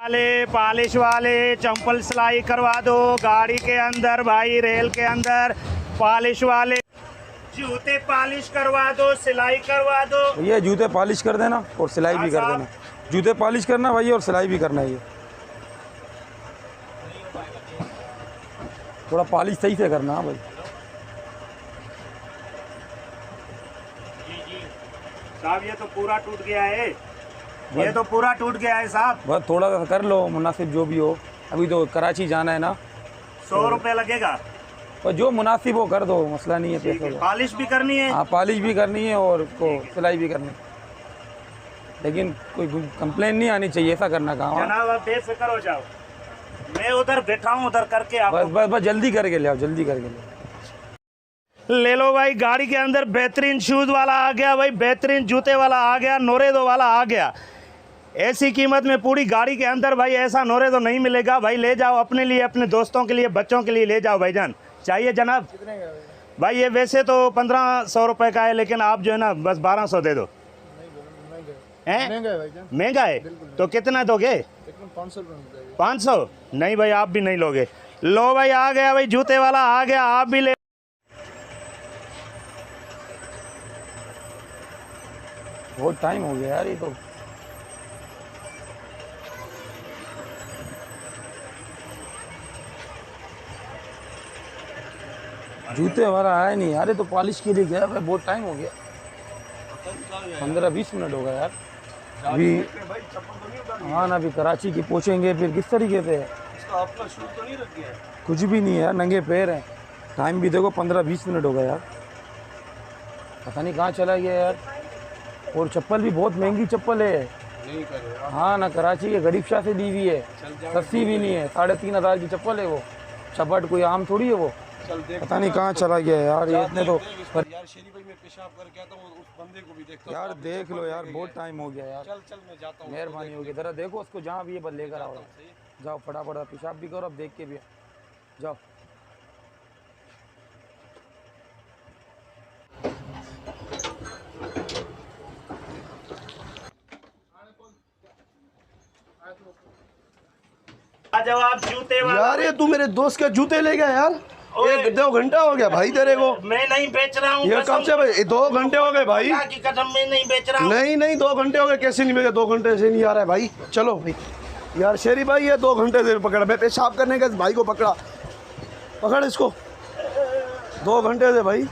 वाले पॉलिश वाले चंपल सिलाई करवा दो गाड़ी के अंदर भाई, रेल के अंदर पॉलिश वाले जूते पॉलिश करवा दो, सिलाई करवा दो। भैया जूते पॉलिश कर देना और सिलाई भी कर देना। जूते पॉलिश करना भाई और सिलाई भी करना है। ये थोड़ा पॉलिश सही से करना है भाई। साहब ये तो पूरा टूट गया है, ये तो पूरा टूट गया है साहब। बस थोड़ा सा कर लो मुनासिब जो भी हो। अभी तो कराची जाना है ना। 100 रुपये लगेगा। और जो मुनासिब हो कर दो, मसला नहीं है पैसे का। पॉलिश भी करनी है। हाँ पॉलिश भी करनी है और उसको सिलाई भी करनी है, लेकिन कोई कंप्लेन नहीं आनी चाहिए। ऐसा करना काम। जनाब आप बेफिक्र हो जाओ, मैं उधर बैठा हूँ, उधर करके आप बस जल्दी करके ले आओ, जल्दी करके ले आओ। ले लो भाई। गाड़ी के अंदर बेहतरीन शूज वाला आ गया भाई, बेहतरीन जूते वाला आ गया, नोरेदो वाला आ गया। ऐसी कीमत में पूरी गाड़ी के अंदर भाई ऐसा नोरेदो नहीं मिलेगा भाई। ले जाओ अपने लिए, अपने दोस्तों के लिए, बच्चों के लिए ले जाओ भाईजान। चाहिए जनाब? भाई ये वैसे तो 1500 रुपये का है, लेकिन आप जो है ना बस 1200 दे दो। महंगा है तो कितना दोगे? 500? नहीं भाई आप भी नहीं लोगे। लो भाई आ गया भाई, जूते वाला आ गया, आप भी ले। बहुत टाइम हो गया यार ये तो। जूते वाला आया नहीं यार, ये तो पॉलिश के लिए गया भाई। बहुत टाइम हो गया, 15-20 मिनट हो गया यार। अभी हाँ ना, अभी कराची की पहुँचेंगे फिर किस तरीके से। आपका शूज तो नहीं रख गया? कुछ भी नहीं है यार, नंगे पैर हैं। टाइम भी देखो 15-20 मिनट हो गया यार। पता नहीं कहाँ चला गया यार। और चप्पल भी बहुत महंगी चप्पल है। नहीं करे। हाँ ना, कराची के गरीब शाह से दी हुई है, सस्ती भी नहीं है। 3500 की चप्पल है वो। चपट कोई आम थोड़ी है वो। पता नहीं कहाँ चला गया यार ये इतने तो। यार शेरी भाई मैं पेशाब करके आता हूँ, उस बंदे को भी देखता हूँ। यार देख लो यार, बहुत टाइम हो गया यार। चल मैं जाता हूँ। मेहरबानी होगी, जरा देखो उसको, जहाँ भी है बस लेकर आओ। जाओ फटाफट पेशाब भी करो, अब देख के भी जाओ। जवाब जूते वाला। यार ये तू मेरे दोस्त के जूते ले गया यार। 1-2 घंटा हो गया भाई तेरे को। मैं नहीं बेच रहा हूँ। ये कब से भाई? 2 घंटे हो गए भाई। की कसम मैं नहीं बेच रहा हूँ। नहीं 2 घंटे हो गए। कैसे नहीं मिले? 2 घंटे से नहीं आ रहा है भाई। चलो भाई यार शेरी भाई, ये 2 घंटे से पकड़ा। मैं पेशाब करने के भाई को पकड़ा, पकड़ इसको। 2 घंटे से भाई।